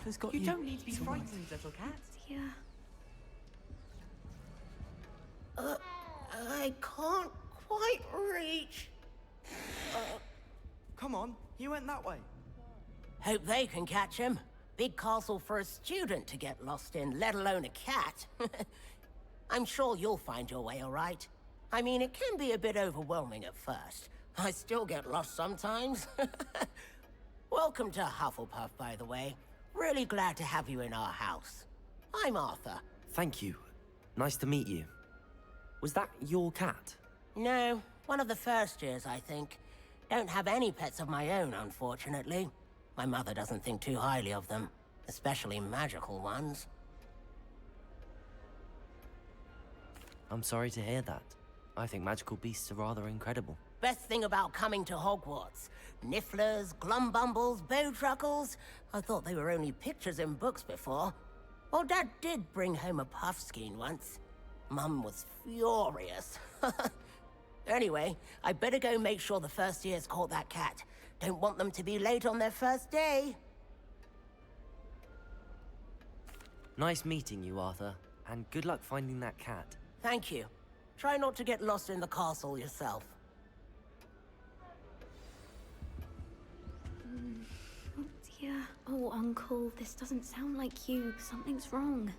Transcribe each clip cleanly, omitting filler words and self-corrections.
Arthur's got You you. don't need to be It's all right. frightened, little cat. Yeah. I can't quite reach. Come on, he went that way. Hope they can catch him. Big castle for a student to get lost in, let alone a cat. I'm sure you'll find your way all right. I mean, it can be a bit overwhelming at first. I still get lost sometimes. Welcome to Hufflepuff, by the way. Really glad to have you in our house. I'm Arthur. Thank you. Nice to meet you. Was that your cat? No, one of the first years, I think. Don't have any pets of my own, unfortunately. My mother doesn't think too highly of them, especially magical ones. I'm sorry to hear that. I think magical beasts are rather incredible. Best thing about coming to Hogwarts. Nifflers, glumbumbles, bowtruckles. I thought they were only pictures in books before. Well, Dad did bring home a puffskein once. Mum was furious. Anyway, I better go make sure the first years caught that cat. Don't want them to be late on their first day. Nice meeting you, Arthur. And good luck finding that cat. Thank you. Try not to get lost in the castle yourself. Oh dear. Oh, Uncle, this doesn't sound like you. Something's wrong.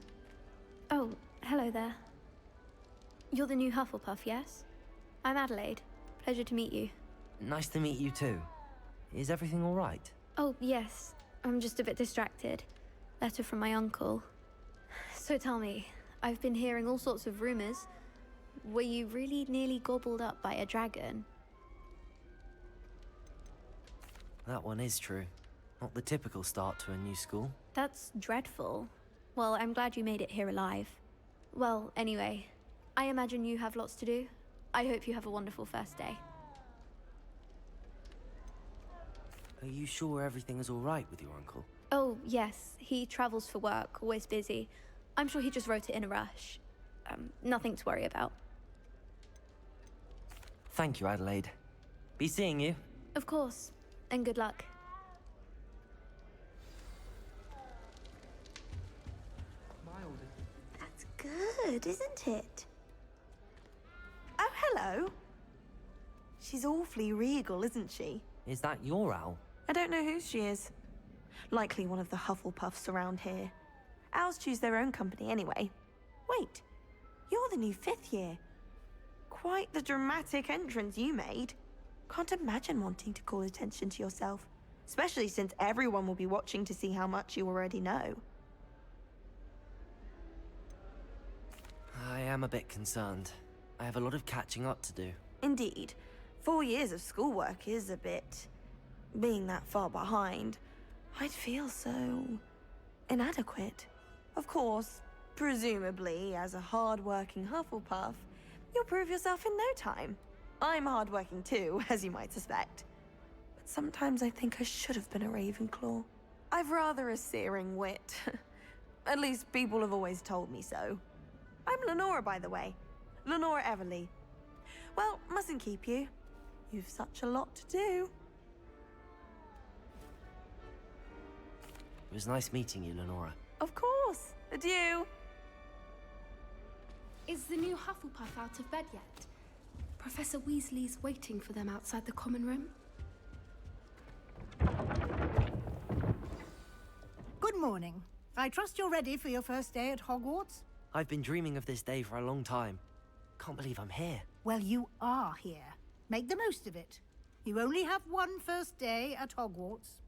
Oh, hello there. You're the new Hufflepuff, yes? I'm Adelaide. Pleasure to meet you. Nice to meet you too. Is everything all right? Oh, yes. I'm just a bit distracted. Letter from my uncle. So tell me, I've been hearing all sorts of rumors. Were you really nearly gobbled up by a dragon? That one is true. Not the typical start to a new school. That's dreadful. Well, I'm glad you made it here alive. Well, anyway, I imagine you have lots to do. I hope you have a wonderful first day. Are you sure everything is all right with your uncle? Oh, yes. He travels for work, always busy. I'm sure he just wrote it in a rush. Nothing to worry about. Thank you, Adelaide. Be seeing you. Of course. And good luck. That's good, isn't it? Oh, hello. She's awfully regal, isn't she? Is that your owl? I don't know who she is. Likely one of the Hufflepuffs around here. Owls choose their own company anyway. Wait, you're the new 5th year. Quite the dramatic entrance you made. Can't imagine wanting to call attention to yourself, especially since everyone will be watching to see how much you already know. I am a bit concerned. I have a lot of catching up to do. Indeed, 4 years of schoolwork is a bit... Being that far behind, I'd feel so... inadequate. Of course, presumably, as a hard-working Hufflepuff, you'll prove yourself in no time. I'm hard-working too, as you might suspect. But sometimes I think I should have been a Ravenclaw. I've rather a searing wit. At least people have always told me so. I'm Lenora, by the way. Lenora Everly. Well, mustn't keep you. You've such a lot to do. It was nice meeting you, Lenora. Of course. Adieu. Is the new Hufflepuff out of bed yet? Professor Weasley's waiting for them outside the common room. Good morning. I trust you're ready for your first day at Hogwarts? I've been dreaming of this day for a long time. Can't believe I'm here. Well, you are here. Make the most of it. You only have one first day at Hogwarts.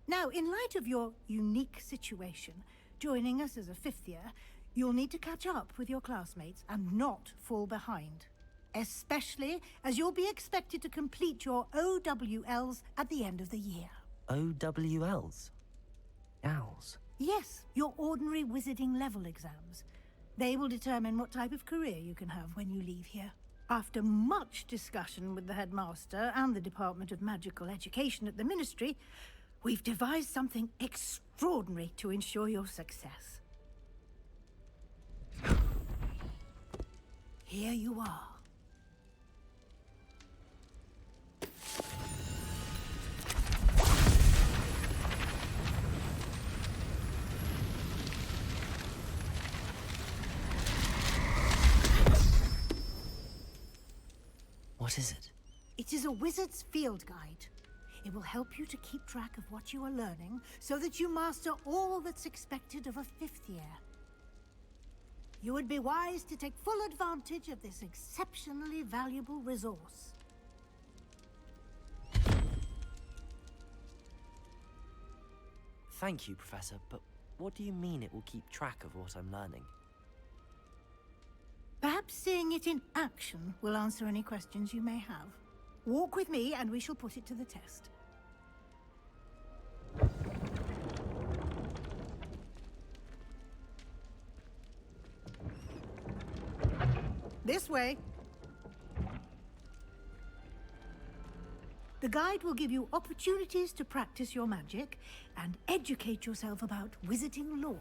Now, in light of your unique situation, joining us as a 5th year, you'll need to catch up with your classmates and not fall behind. Especially as you'll be expected to complete your OWLs at the end of the year. OWLs? Owls? Yes, your ordinary wizarding level exams. They will determine what type of career you can have when you leave here. After much discussion with the headmaster and the Department of Magical Education at the Ministry, we've devised something extraordinary to ensure your success. Here you are. What is it? It is a wizard's field guide. It will help you to keep track of what you are learning so that you master all that's expected of a 5th year. You would be wise to take full advantage of this exceptionally valuable resource. Thank you, Professor, but what do you mean it will keep track of what I'm learning? Perhaps seeing it in action will answer any questions you may have. Walk with me and we shall put it to the test. This way. The guide will give you opportunities to practice your magic and educate yourself about wizarding lore.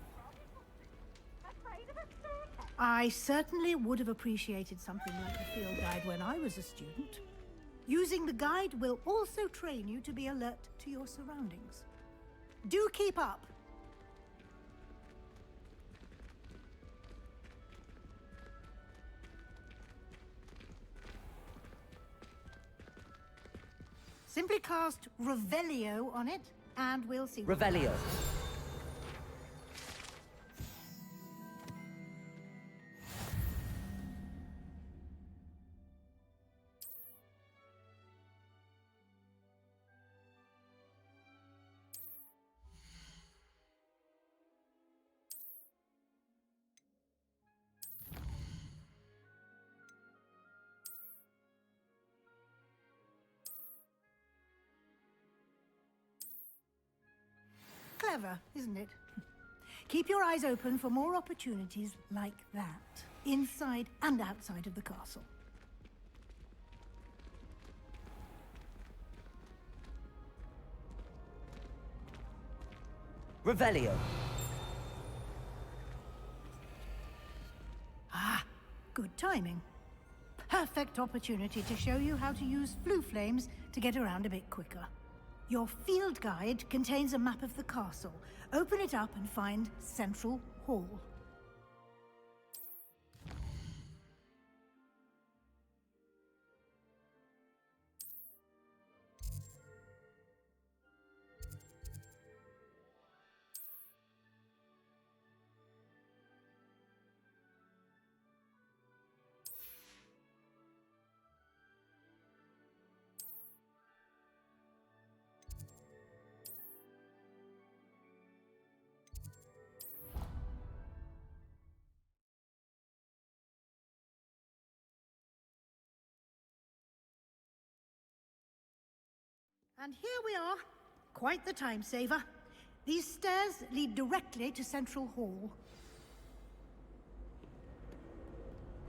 I certainly would have appreciated something like a field guide when I was a student. Using the guide will also train you to be alert to your surroundings. Do keep up! Simply cast Revelio on it, and we'll see. Revelio. Clever, isn't it? Keep your eyes open for more opportunities like that, inside and outside of the castle. Revelio. Ah, good timing. Perfect opportunity to show you how to use flue flames to get around a bit quicker. Your field guide contains a map of the castle. Open it up and find Central Hall. And here we are. Quite the time saver. These stairs lead directly to Central Hall.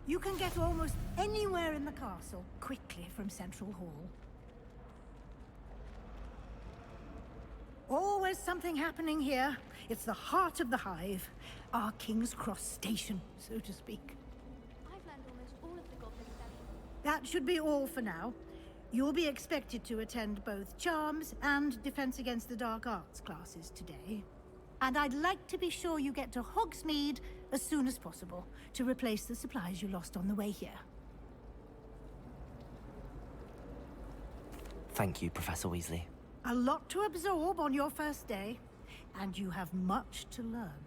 You can get almost anywhere in the castle quickly from Central Hall. Always something happening here. It's the heart of the Hive. Our King's Cross station, so to speak. I've learned almost all of the goblin studies. That should be all for now. You'll be expected to attend both Charms and Defense Against the Dark Arts classes today. And I'd like to be sure you get to Hogsmeade as soon as possible to replace the supplies you lost on the way here. Thank you, Professor Weasley. A lot to absorb on your first day, and you have much to learn.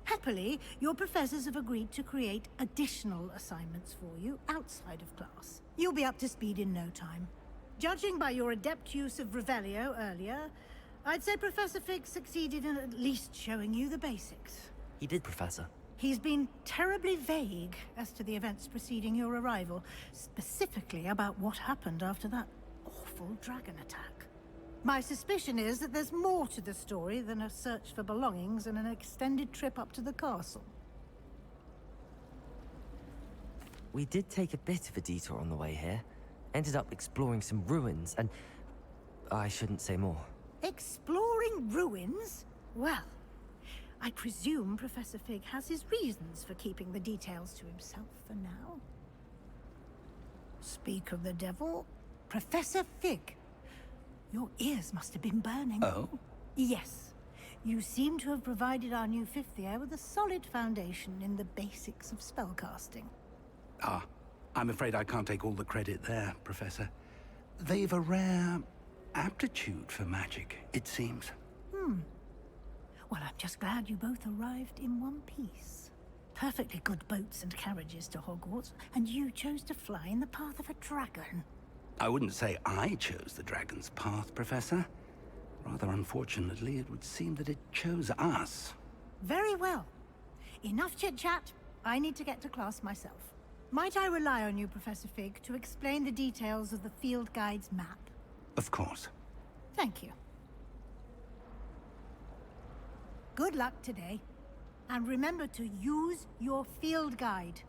Happily, your professors have agreed to create additional assignments for you outside of class. You'll be up to speed in no time. Judging by your adept use of Revelio earlier, I'd say Professor Fig succeeded in at least showing you the basics. He did, Professor. He's been terribly vague as to the events preceding your arrival, specifically about what happened after that awful dragon attack. My suspicion is that there's more to the story than a search for belongings and an extended trip up to the castle. We did take a bit of a detour on the way here. Ended up exploring some ruins, and I shouldn't say more. Exploring ruins? Well, I presume Professor Fig has his reasons for keeping the details to himself for now. Speak of the devil, Professor Fig. Your ears must have been burning. Oh? Yes. You seem to have provided our new 5th year with a solid foundation in the basics of spellcasting. Ah, I'm afraid I can't take all the credit there, Professor. They've a rare aptitude for magic, it seems. Well, I'm just glad you both arrived in one piece. Perfectly good boats and carriages to Hogwarts, and you chose to fly in the path of a dragon. I wouldn't say I chose the dragon's path, Professor. Rather unfortunately, it would seem that it chose us. Very well. Enough chit-chat. I need to get to class myself. Might I rely on you, Professor Fig, to explain the details of the field guide's map? Of course. Thank you. Good luck today. And remember to use your field guide.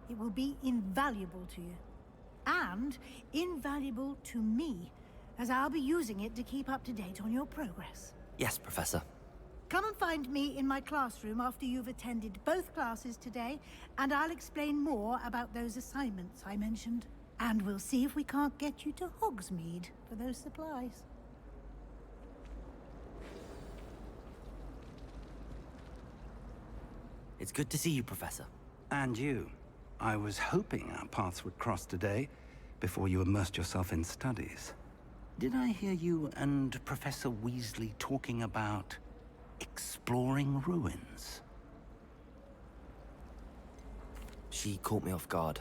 It will be invaluable to you. And invaluable to me, as I'll be using it to keep up to date on your progress. Yes, Professor. Come and find me in my classroom after you've attended both classes today, and I'll explain more about those assignments I mentioned. And we'll see if we can't get you to Hogsmeade for those supplies. It's good to see you, Professor. And you. I was hoping our paths would cross today, before you immersed yourself in studies. Did I hear you and Professor Weasley talking about exploring ruins? She caught me off guard.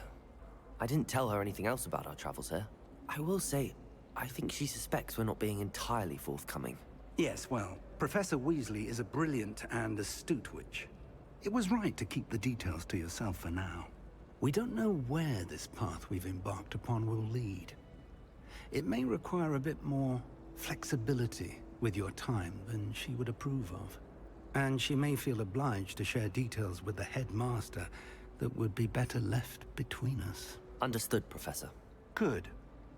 I didn't tell her anything else about our travels here. I will say, I think she suspects we're not being entirely forthcoming. Yes, well, Professor Weasley is a brilliant and astute witch. It was right to keep the details to yourself for now. We don't know where this path we've embarked upon will lead. It may require a bit more flexibility with your time than she would approve of. And she may feel obliged to share details with the headmaster that would be better left between us. Understood, Professor. Good.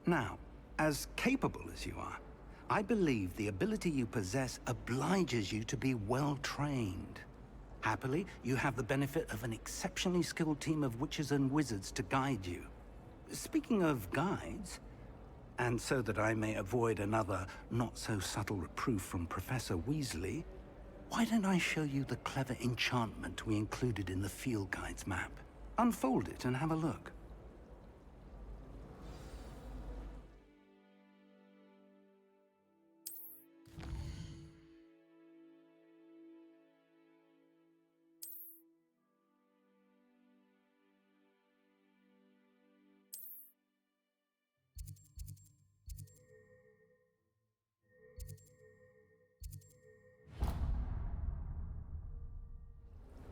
Now, as capable as you are, I believe the ability you possess obliges you to be well trained. Happily, you have the benefit of an exceptionally skilled team of witches and wizards to guide you. Speaking of guides, and so that I may avoid another not-so-subtle reproof from Professor Weasley, why don't I show you the clever enchantment we included in the field guide's map? Unfold it and have a look.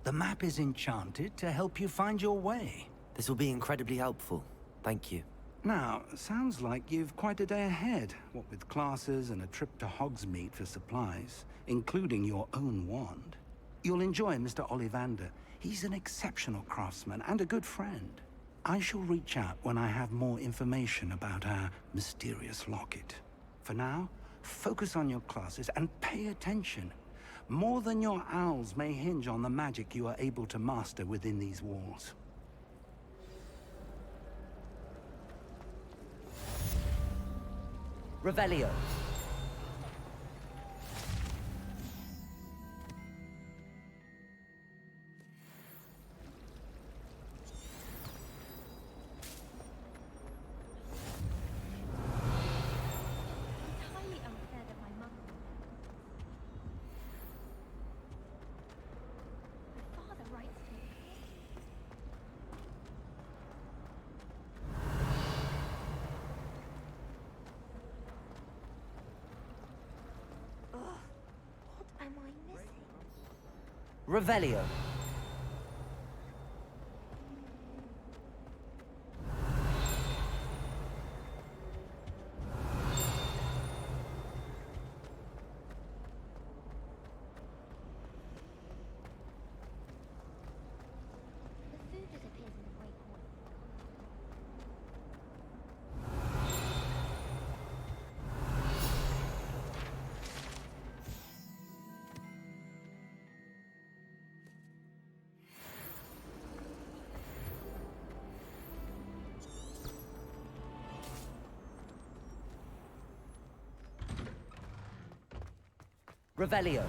The map is enchanted to help you find your way. This will be incredibly helpful. Thank you. Now, sounds like you've quite a day ahead, what with classes and a trip to Hogsmeade for supplies, including your own wand. You'll enjoy Mr. Ollivander. He's an exceptional craftsman and a good friend. I shall reach out when I have more information about our mysterious locket. For now, focus on your classes and pay attention. More than your owls may hinge on the magic you are able to master within these walls. Revelio. Highly unfair that my mother... My father writes to me. Ugh, what am I missing? Revelio. The food disappears in the great hall. Revelio.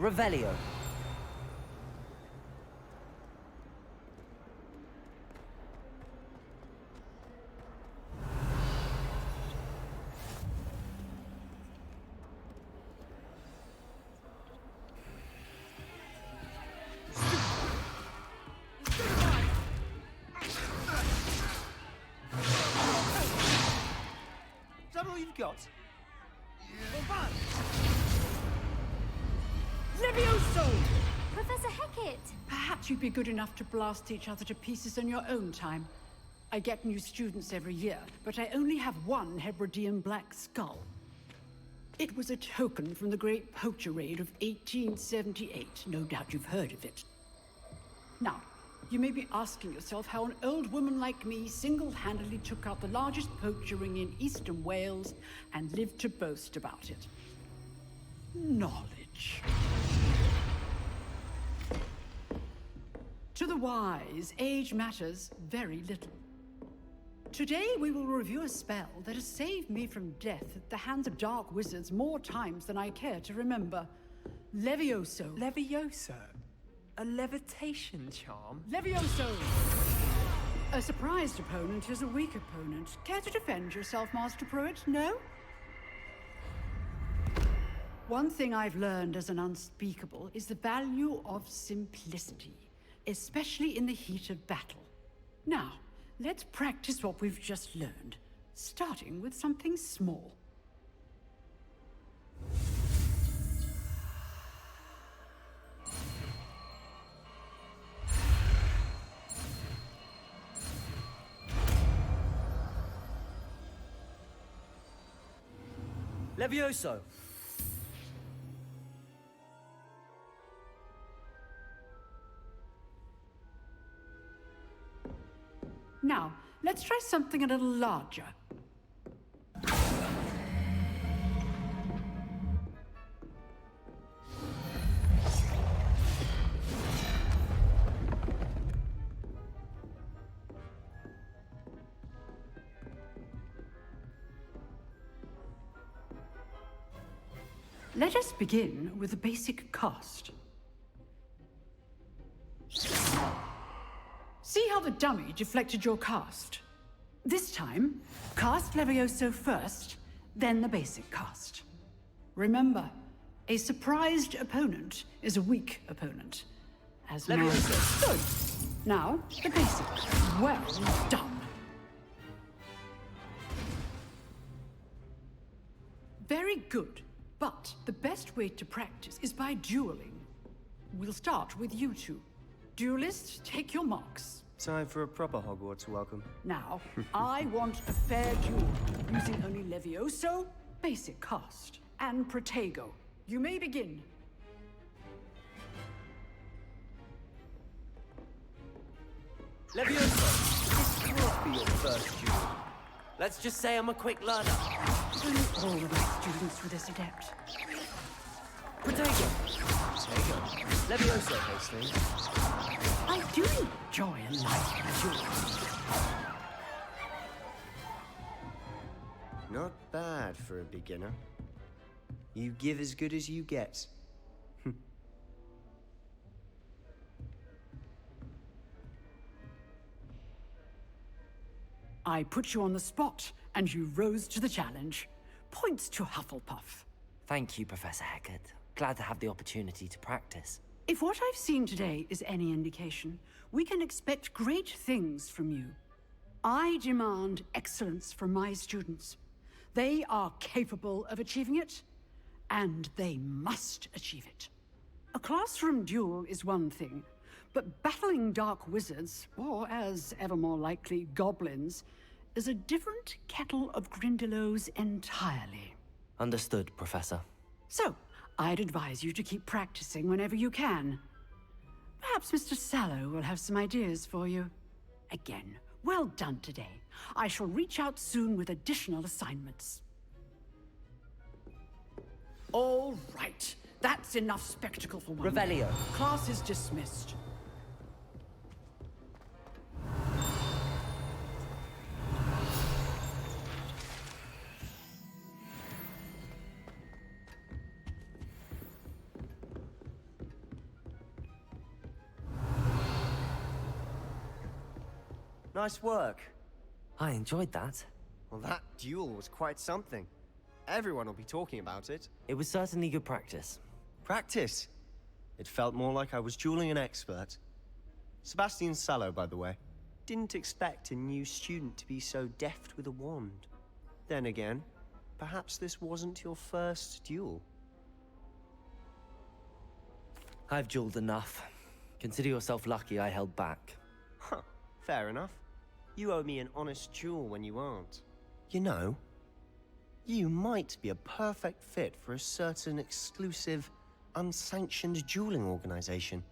Revelio. Is that all you've got? Levioso! Professor Hecat! Perhaps you'd be good enough to blast each other to pieces in your own time. I get new students every year, but I only have one Hebridean black skull. It was a token from the Great Poacher Raid of 1878. No doubt you've heard of it. Now, you may be asking yourself how an old woman like me single-handedly took out the largest poacher ring in eastern Wales and lived to boast about it. Knowledge. To the wise, age matters very little. Today we will review a spell that has saved me from death at the hands of dark wizards more times than I care to remember. Levioso. Levioso? A levitation charm? Levioso! A surprised opponent is a weak opponent. Care to defend yourself, Master Pruitt? No? One thing I've learned as an unspeakable is the value of simplicity, especially in the heat of battle. Now, let's practice what we've just learned, starting with something small. Levioso. Now, let's try something a little larger. Let us begin with the basic cast. See how the dummy deflected your cast? This time, cast Levioso first, then the basic cast. Remember, a surprised opponent is a weak opponent. As Levioso. Good. Now, the basic. Well done. Very good. But the best way to practice is by dueling. We'll start with you two. Duelists, take your marks. Time for a proper Hogwarts welcome. Now, I want a fair duel, using only Levioso, basic cast, and Protego. You may begin. Levioso. This will be your first duel. Let's just say I'm a quick learner. Only all of my students were this adept. Protego. Levioso, Hastings. I do enjoy a nice duel. Not bad for a beginner. You give as good as you get. I put you on the spot, and you rose to the challenge. Points to Hufflepuff. Thank you, Professor Hecat. Glad to have the opportunity to practice. If what I've seen today is any indication, we can expect great things from you. I demand excellence from my students. They are capable of achieving it, and they must achieve it. A classroom duel is one thing, but battling dark wizards, or as ever more likely, goblins, is a different kettle of Grindylows entirely. Understood, Professor. So, I'd advise you to keep practicing whenever you can. Perhaps Mr. Sallow will have some ideas for you. Again, well done today. I shall reach out soon with additional assignments. All right. That's enough spectacle for one day. Revelio. Class is dismissed. Nice work. I enjoyed that. Well, that duel was quite something. Everyone will be talking about it. It was certainly good practice. Practice? It felt more like I was dueling an expert. Sebastian Sallow, by the way. Didn't expect a new student to be so deft with a wand. Then again, perhaps this wasn't your first duel. I've dueled enough. Consider yourself lucky I held back. Huh, fair enough. You owe me an honest duel when you aren't. You know, you might be a perfect fit for a certain exclusive, unsanctioned dueling organization.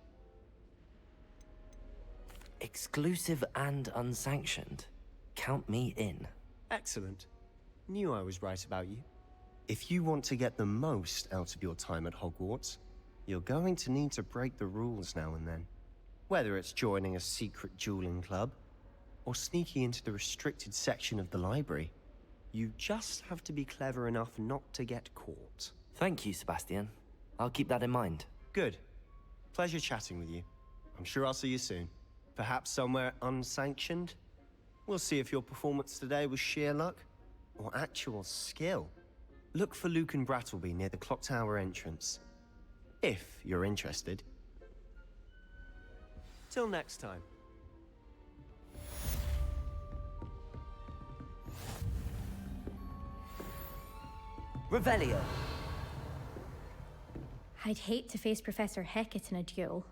Exclusive and unsanctioned. Count me in. Excellent. Knew I was right about you. If you want to get the most out of your time at Hogwarts, you're going to need to break the rules now and then. Whether it's joining a secret dueling club, or sneaking into the restricted section of the library, you just have to be clever enough not to get caught. Thank you, Sebastian. I'll keep that in mind. Good. Pleasure chatting with you. I'm sure I'll see you soon. Perhaps somewhere unsanctioned? We'll see if your performance today was sheer luck, or actual skill. Look for Luke and Brattleby near the clock tower entrance. If you're interested. Till next time. Revelio. I'd hate to face Professor Hecat in a duel.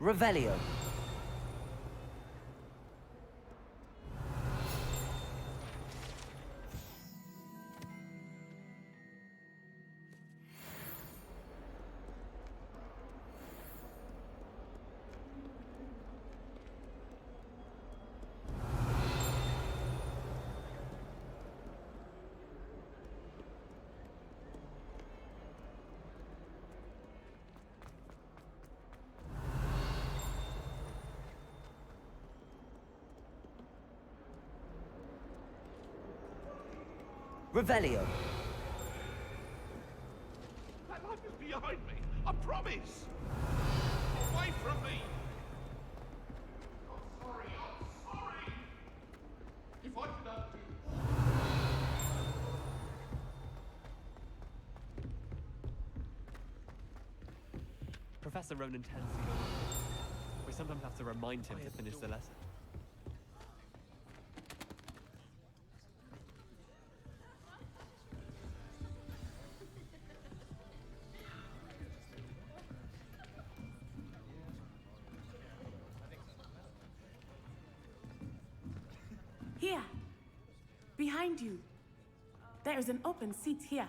Revelio. Revelio. That life is behind me. I promise. Away from me. I'm sorry. I'm sorry. If I could undo. Professor Ronan tends to go. We sometimes have to remind him to finish the lesson. Here, behind you. There is an open seat here.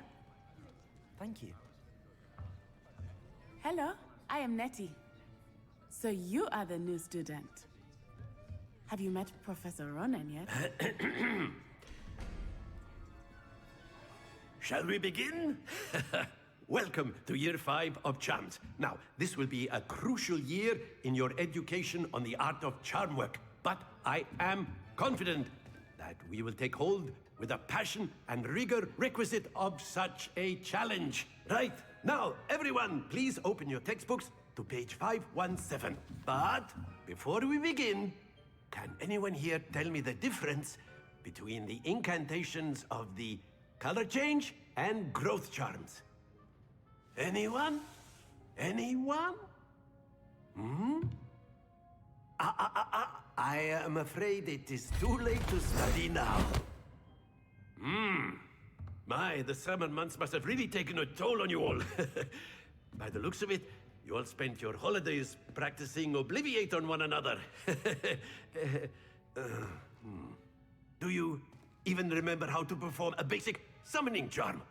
Thank you. Hello, I am Nettie. So you are the new student. Have you met Professor Ronan yet? Shall we begin? Welcome to Year 5 of Charms. Now, this will be a crucial year in your education on the art of charm work. But I am confident that we will take hold with the passion and rigor requisite of such a challenge. Right, now, everyone, please open your textbooks to page 517. But before we begin, can anyone here tell me the difference between the incantations of the color change and growth charms? Anyone? Anyone? I am afraid it is too late to study now. My, the summer months must have really taken a toll on you all. By the looks of it, you all spent your holidays practicing Obliviate on one another. Do you even remember how to perform a basic summoning charm?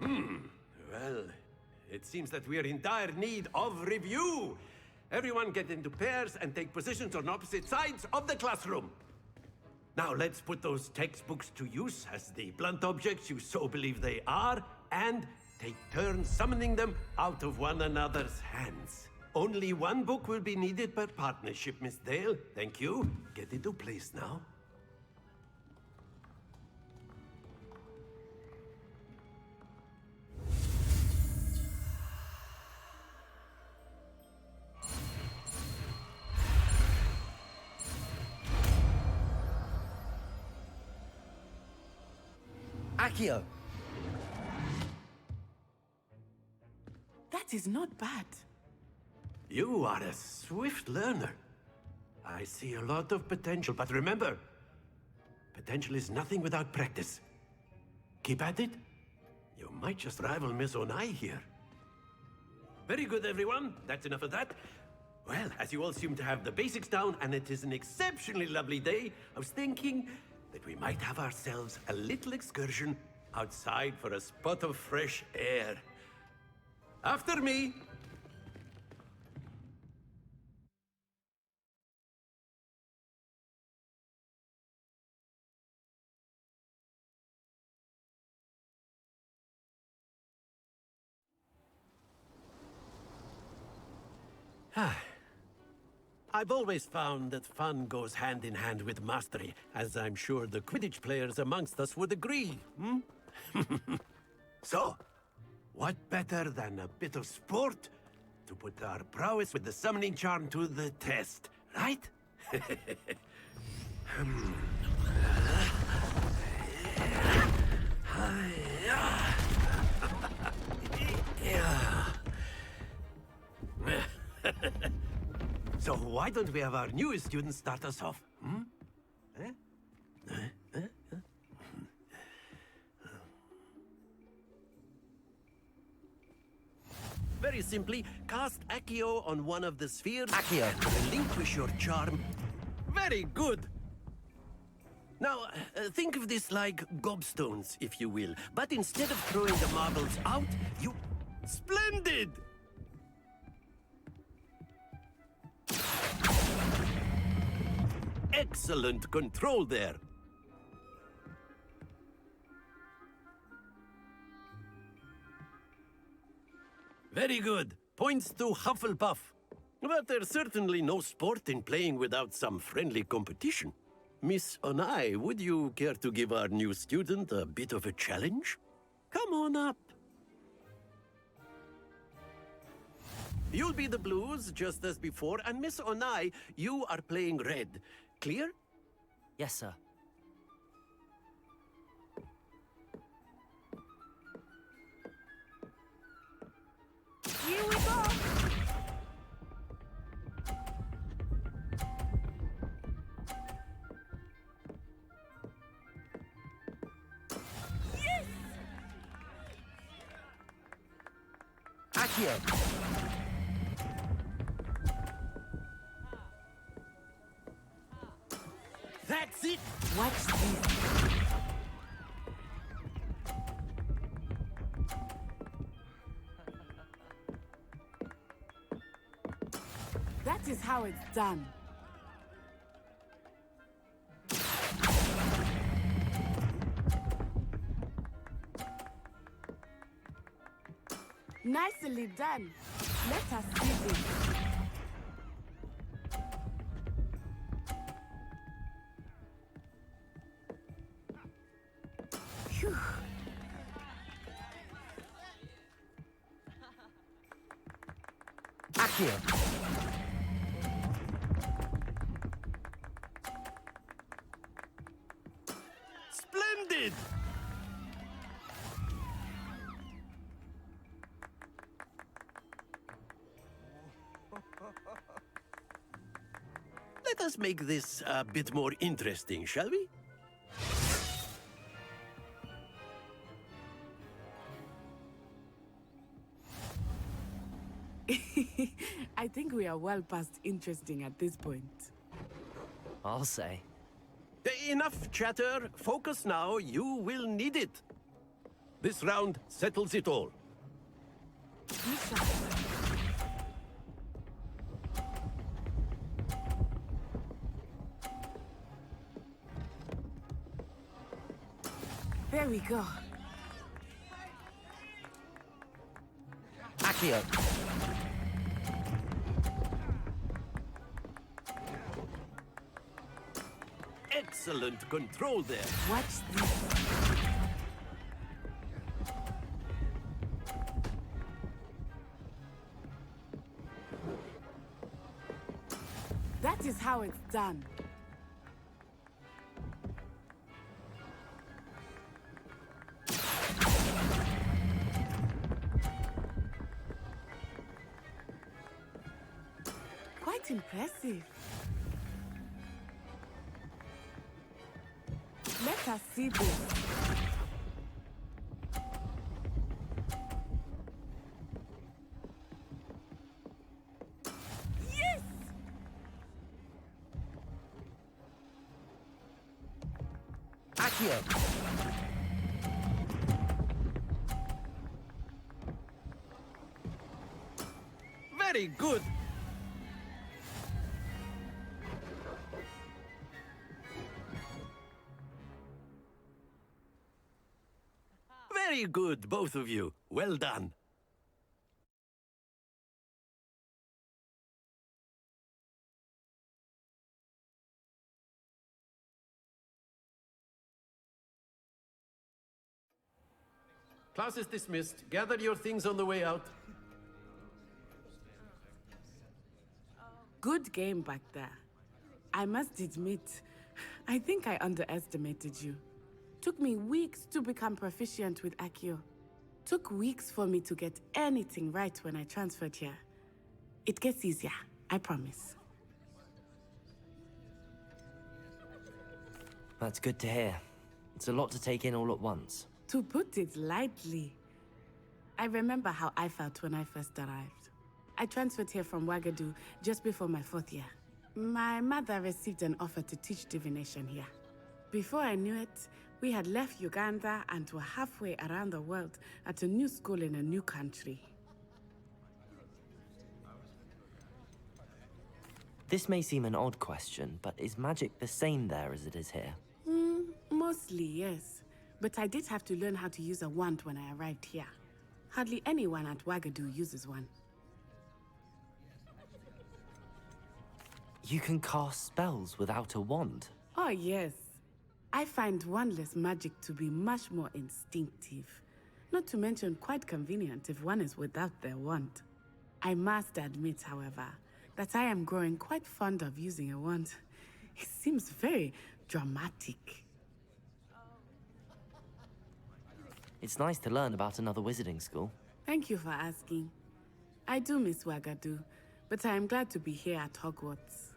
Well, it seems that we are in dire need of review. Everyone get into pairs and take positions on opposite sides of the classroom. Now let's put those textbooks to use as the blunt objects you so believe they are, and take turns summoning them out of one another's hands. Only one book will be needed per partnership, Miss Dale. Thank you. Get into place now. Accio! That is not bad. You are a swift learner. I see a lot of potential, but remember, potential is nothing without practice. Keep at it. You might just rival Miss Onai here. Very good, everyone. That's enough of that. Well, as you all seem to have the basics down, and it is an exceptionally lovely day, I was thinking that we might have ourselves a little excursion outside for a spot of fresh air. After me! I've always found that fun goes hand in hand with mastery, as I'm sure the Quidditch players amongst us would agree, hmm? So, what better than a bit of sport to put our prowess with the summoning charm to the test, right? So why don't we have our newest student start us off? Hmm? Very simply, cast Accio on one of the spheres. Accio! And relinquish your charm. Very good! Now, think of this like gobstones, if you will. But instead of throwing the marbles out, you... Splendid! Excellent control there. Very good. Points to Hufflepuff. But there's certainly no sport in playing without some friendly competition. Miss Onai, would you care to give our new student a bit of a challenge? Come on up. You'll be the blues, just as before, and Miss Onai, you are playing red. Clear? Yes, sir. Here we go! Yes! Accio! That's it! Watch this. That is how it's done. Nicely done. Let us see this. Phew. Accio! Splendid! Let us make this a bit more interesting, shall we? I think we are well past interesting at this point. I'll say. Enough chatter. Focus now. You will need it. This round settles it all. There we go. Accio! Excellent control there. Watch this. That is how it's done. Quite impressive. Let us see this. Yes! Accio! Very good. Very good, both of you. Well done. Class is dismissed. Gather your things on the way out. Good game back there. I must admit, I think I underestimated you. Took me weeks to become proficient with Accio. Took weeks for me to get anything right when I transferred here. It gets easier, I promise. That's good to hear. It's a lot to take in all at once. To put it lightly, I remember how I felt when I first arrived. I transferred here from Ouagadougou just before my 4th year. My mother received an offer to teach divination here. Before I knew it, we had left Uganda and were halfway around the world at a new school in a new country. This may seem an odd question, but is magic the same there as it is here? Mostly, yes. But I did have to learn how to use a wand when I arrived here. Hardly anyone at Ouagadougou uses one. You can cast spells without a wand? Oh, yes. I find wandless magic to be much more instinctive. Not to mention quite convenient if one is without their wand. I must admit, however, that I am growing quite fond of using a wand. It seems very dramatic. It's nice to learn about another wizarding school. Thank you for asking. I do miss Ouagadougou, but I am glad to be here at Hogwarts.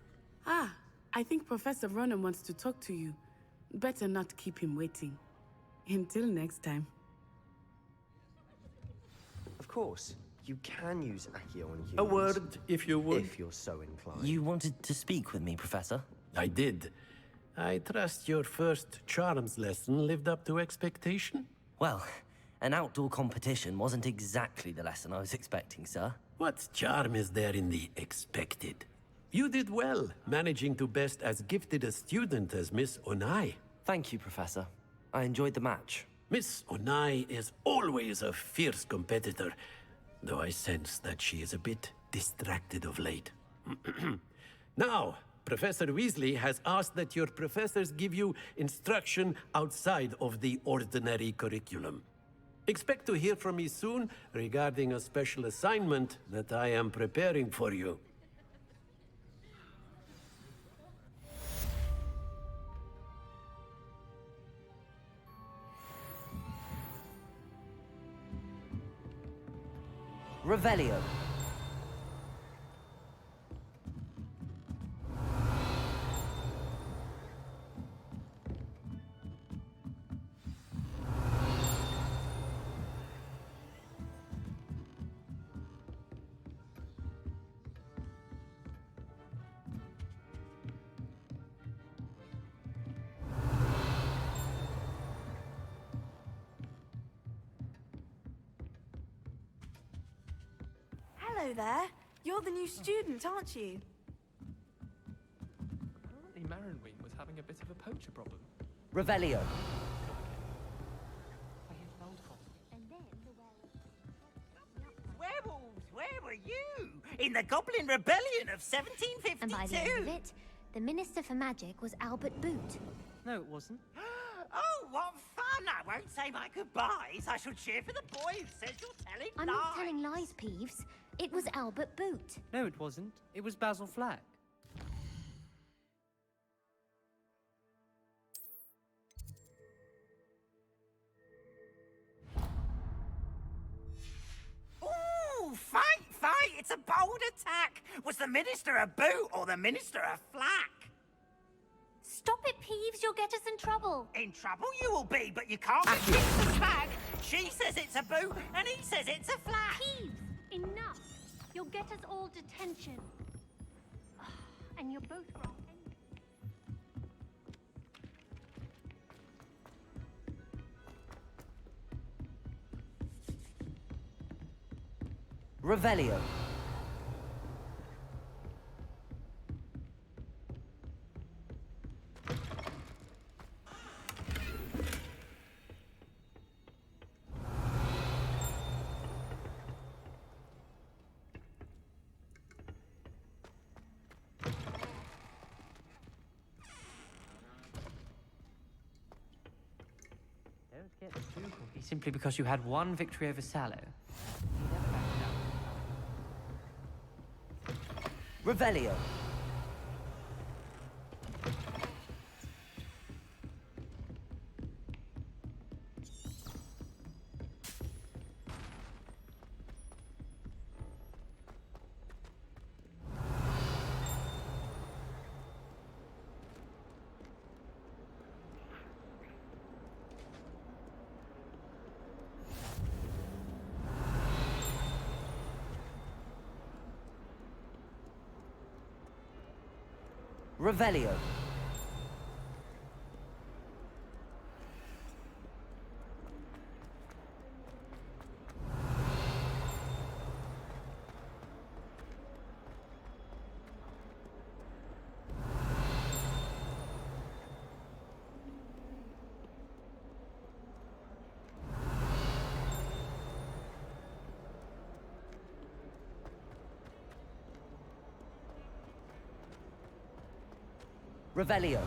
Ah, I think Professor Ronan wants to talk to you. Better not keep him waiting. Until next time. Of course, you can use Accio on humans. A word, if you would. If you're so inclined. You wanted to speak with me, Professor? I did. I trust your first charms lesson lived up to expectation? Well, an outdoor competition wasn't exactly the lesson I was expecting, sir. What charm is there in the expected? You did well, managing to best as gifted a student as Miss Onai. Thank you, Professor. I enjoyed the match. Miss Onai is always a fierce competitor, though I sense that she is a bit distracted of late. Now, Professor Weasley has asked that your professors give you instruction outside of the ordinary curriculum. Expect to hear from me soon regarding a special assignment that I am preparing for you. Revelio. Hello there. You're the new student, aren't you? Apparently Marinween was having a bit of a poacher problem. Revelio. in the Goblin Rebellion of 1752. And by the end of it, the Minister for Magic was Albert Boot. No, it wasn't. Oh, what fun! I won't say my goodbyes. I shall cheer for the boy who says you're telling I'm lies. not telling lies, Peeves. It was Albert Boot. No, it wasn't. It was Basil Flack. Ooh, fight! It's a bold attack! Was the Minister a boot or the Minister a flack? Stop it, Peeves. You'll get us in trouble. In trouble you will be, but you can't refuse the flag. She says it's a boot, and he says it's a flack. Peeves, enough. You'll get us all detention. And you're both wrong. Revelio. Don't get too cocky simply because you had one victory over Sallow. Revelio. Revelio. Revelio.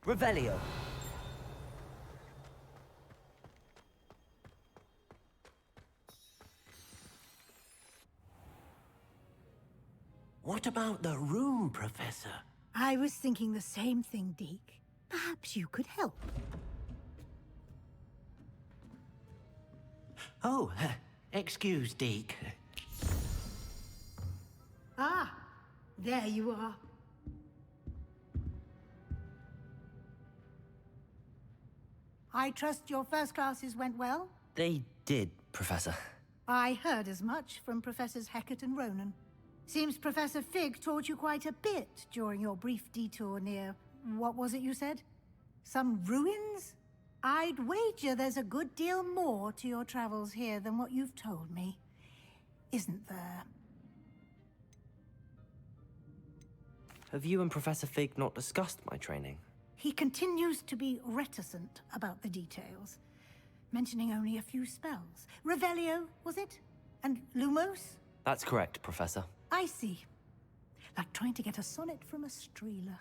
Revelio. What about the room, Professor? I was thinking the same thing, Deke. Perhaps you could help. Oh, excuse, Deke. Ah, there you are. I trust your first classes went well? They did, Professor. I heard as much from Professors Hecat and Ronan. Seems Professor Fig taught you quite a bit during your brief detour near... what was it you said? Some ruins? I'd wager there's a good deal more to your travels here than what you've told me. Isn't there? Have you and Professor Fig not discussed my training? He continues to be reticent about the details, mentioning only a few spells. Revelio, was it? And Lumos? That's correct, Professor. I see. Like trying to get a sonnet from a streeler.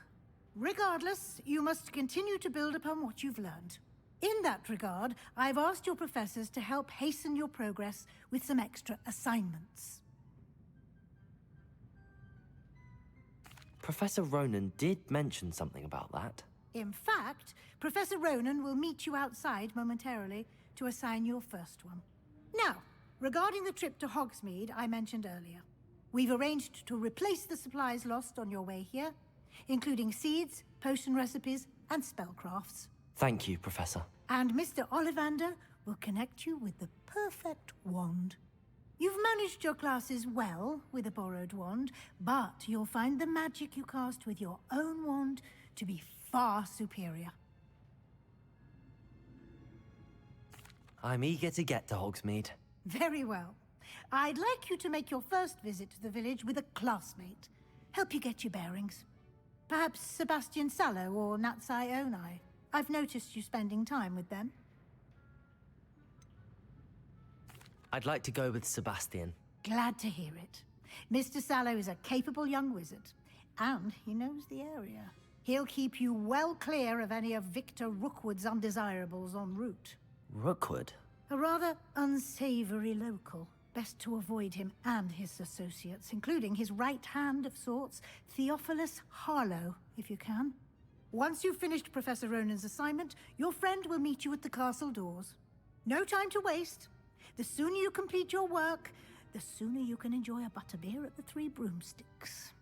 Regardless, you must continue to build upon what you've learned. In that regard, I've asked your professors to help hasten your progress with some extra assignments. Professor Ronan did mention something about that. In fact, Professor Ronan will meet you outside momentarily to assign your first one. Now, regarding the trip to Hogsmeade I mentioned earlier, we've arranged to replace the supplies lost on your way here, including seeds, potion recipes, and spellcrafts. Thank you, Professor. And Mr. Ollivander will connect you with the perfect wand. You've managed your classes well with a borrowed wand, but you'll find the magic you cast with your own wand to be far superior. I'm eager to get to Hogsmeade. Very well. I'd like you to make your first visit to the village with a classmate. Help you get your bearings. Perhaps Sebastian Sallow or Natsai Onai. I've noticed you spending time with them. I'd like to go with Sebastian. Glad to hear it. Mr. Sallow is a capable young wizard, and he knows the area. He'll keep you well clear of any of Victor Rookwood's undesirables en route. Rookwood? A rather unsavory local. Best to avoid him and his associates, including his right hand of sorts, Theophilus Harlow, if you can. Once you've finished Professor Ronan's assignment, your friend will meet you at the castle doors. No time to waste. The sooner you complete your work, the sooner you can enjoy a butterbeer at the Three Broomsticks.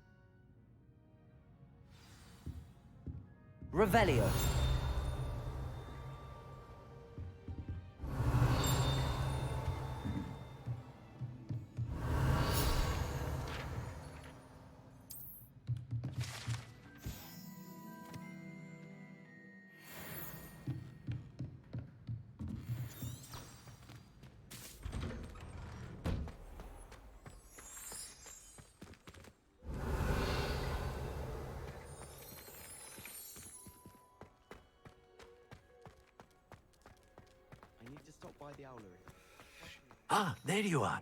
Revelio. Ah, there you are.